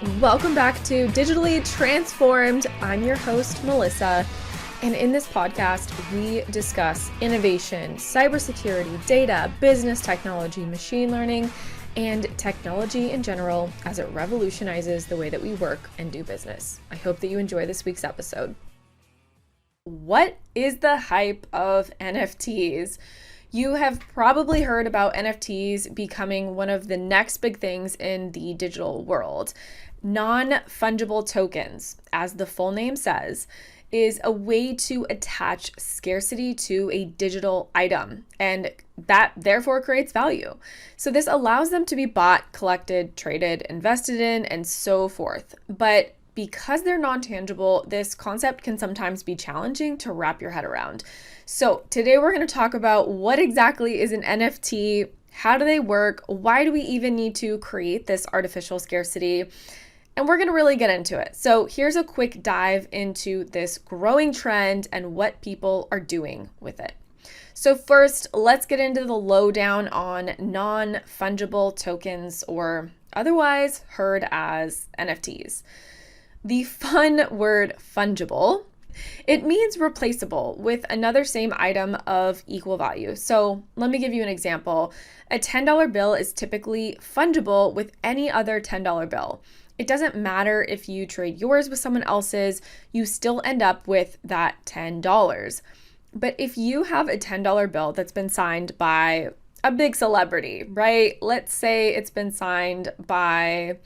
Welcome back to Digitally Transformed. I'm your host, Melissa, and in this podcast, we discuss innovation, cybersecurity, data, business technology, machine learning, and technology in general as it revolutionizes the way that we work and do business. I hope that you enjoy this week's episode. What is the hype of NFTs? You have probably heard about NFTs becoming one of the next big things in the digital world. Non-fungible tokens, as the full name says, is a way to attach scarcity to a digital item, and that therefore creates value. So this allows them to be bought, collected, traded, invested in, and so forth. But because they're non-tangible, this concept can sometimes be challenging to wrap your head around. So today we're going to talk about what exactly is an NFT, how do they work, why do we even need to create this artificial scarcity, and we're going to really get into it. So here's a quick dive into this growing trend and what people are doing with it. So first, let's get into the lowdown on non-fungible tokens, or otherwise heard as NFTs. The fun word fungible, it means replaceable with another same item of equal value. So let me give you an example. A $10 bill is typically fungible with any other $10 bill. It doesn't matter if you trade yours with someone else's, you still end up with that $10. But if you have a $10 bill that's been signed by a big celebrity, right? Let's say it's been signed by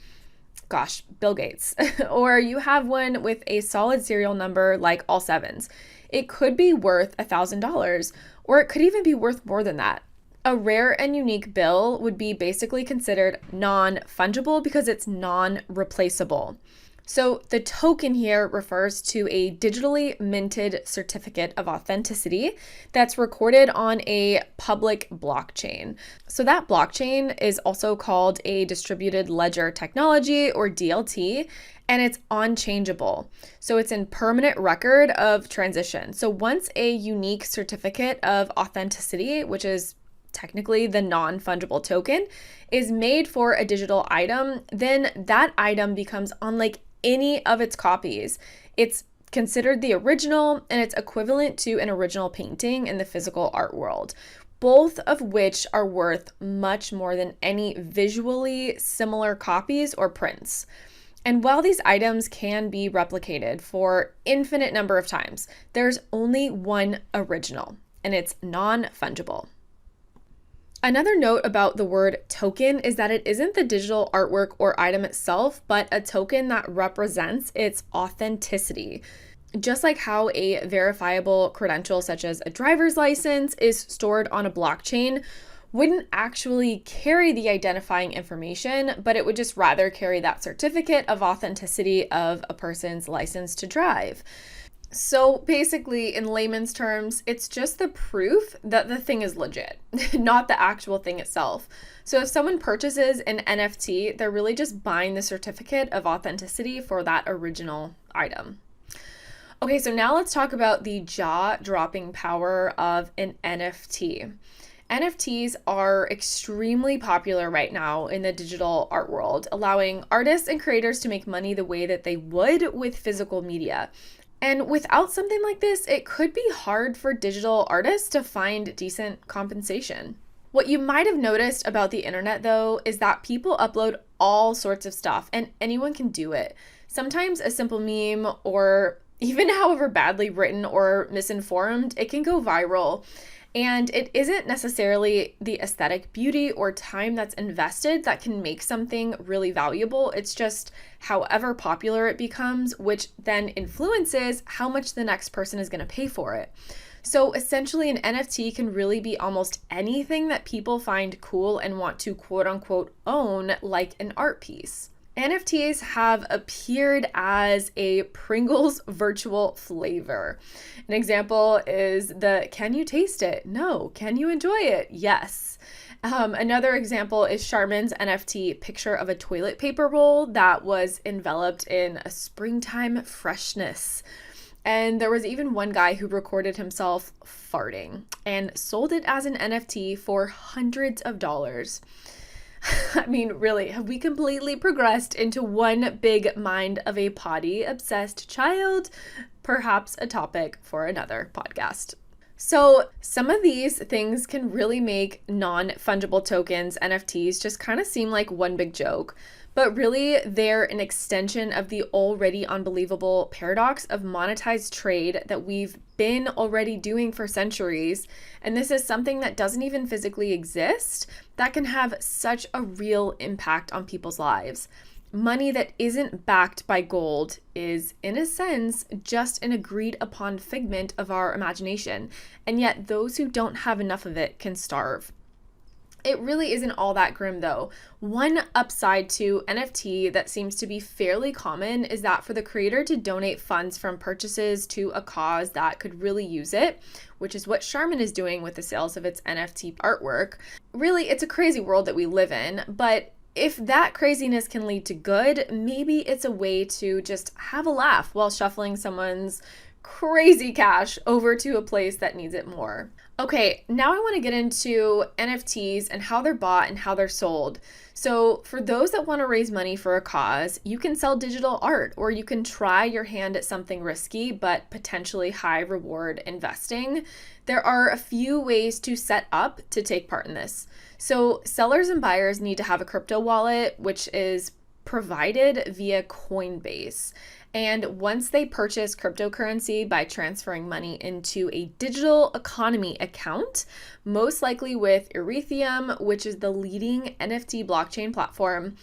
Bill Gates, or you have one with a solid serial number like all sevens. It could be worth $1,000, or it could even be worth more than that. A rare and unique bill would be basically considered non-fungible because it's non-replaceable. So the token here refers to a digitally minted certificate of authenticity that's recorded on a public blockchain. So that blockchain is also called a distributed ledger technology, or DLT, and it's unchangeable. So it's in permanent record of transition. So once a unique certificate of authenticity, which is technically the non-fungible token, is made for a digital item, then that item becomes unlike any of its copies. It's considered the original, and it's equivalent to an original painting in the physical art world, both of which are worth much more than any visually similar copies or prints. And while these items can be replicated for infinite number of times, there's only one original, and it's non-fungible. Another note about the word token is that it isn't the digital artwork or item itself, but a token that represents its authenticity. Just like how a verifiable credential such as a driver's license is stored on a blockchain, wouldn't actually carry the identifying information, but it would just rather carry that certificate of authenticity of a person's license to drive. So basically, in layman's terms, it's just the proof that the thing is legit, not the actual thing itself. So if someone purchases an NFT, they're really just buying the certificate of authenticity for that original item. Okay, so now let's talk about the jaw-dropping power of an NFT. NFTs are extremely popular right now in the digital art world, allowing artists and creators to make money the way that they would with physical media. And without something like this, it could be hard for digital artists to find decent compensation. What you might have noticed about the internet, though, is that people upload all sorts of stuff, and anyone can do it. Sometimes a simple meme, or even however badly written or misinformed, it can go viral. And it isn't necessarily the aesthetic beauty or time that's invested that can make something really valuable. It's just however popular it becomes, which then influences how much the next person is going to pay for it. So essentially, an NFT can really be almost anything that people find cool and want to quote unquote own, like an art piece. NFTs have appeared as a Pringles virtual flavor. An example is the "can you taste it? No. Can you enjoy it? Yes." Another example is Charmin's NFT picture of a toilet paper roll that was enveloped in a springtime freshness. And there was even one guy who recorded himself farting and sold it as an NFT for hundreds of dollars. I mean, really, have we completely progressed into one big mind of a potty-obsessed child? Perhaps a topic for another podcast. So some of these things can really make non-fungible tokens, NFTs, just kind of seem like one big joke. But really, they're an extension of the already unbelievable paradox of monetized trade that we've been already doing for centuries. And this is something that doesn't even physically exist that can have such a real impact on people's lives. Money that isn't backed by gold is, in a sense, just an agreed upon figment of our imagination. And yet, those who don't have enough of it can starve. It really isn't all that grim though. One upside to NFT that seems to be fairly common is that for the creator to donate funds from purchases to a cause that could really use it, which is what Charmin is doing with the sales of its NFT artwork. Really, it's a crazy world that we live in, but if that craziness can lead to good, maybe it's a way to just have a laugh while shuffling someone's crazy cash over to a place that needs it more. Okay, now I want to get into NFTs and how they're bought and how they're sold. So for those that want to raise money for a cause, you can sell digital art, or you can try your hand at something risky but potentially high reward investing. There are a few ways to set up to take part in this. So sellers and buyers need to have a crypto wallet, which is provided via Coinbase. And once they purchase cryptocurrency by transferring money into a digital economy account, most likely with Ethereum, which is the leading NFT blockchain platform,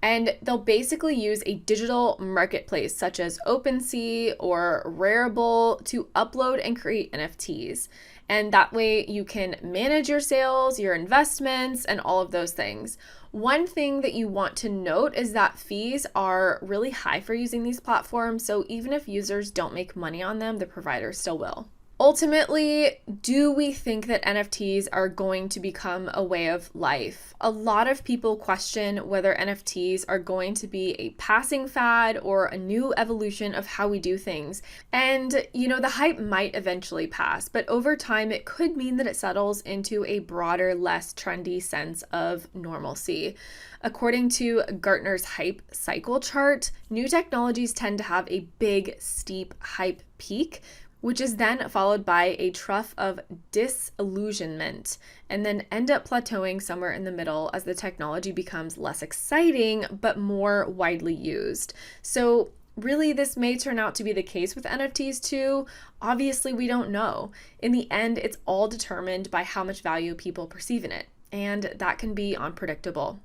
and they'll basically use a digital marketplace such as OpenSea or Rarible to upload and create NFTs. And that way you can manage your sales, your investments, and all of those things. One thing that you want to note is that fees are really high for using these platforms, so even if users don't make money on them, the provider still will. Ultimately, do we think that NFTs are going to become a way of life? A lot of people question whether NFTs are going to be a passing fad or a new evolution of how we do things. And, the hype might eventually pass, but over time, it could mean that it settles into a broader, less trendy sense of normalcy. According to Gartner's hype cycle chart, new technologies tend to have a big, steep hype peak, which is then followed by a trough of disillusionment, and then end up plateauing somewhere in the middle as the technology becomes less exciting but more widely used. So really, this may turn out to be the case with NFTs too. Obviously, we don't know. In the end, it's all determined by how much value people perceive in it, and that can be unpredictable.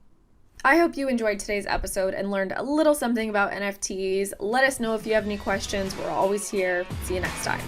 I hope you enjoyed today's episode and learned a little something about NFTs. Let us know if you have any questions. We're always here. See you next time.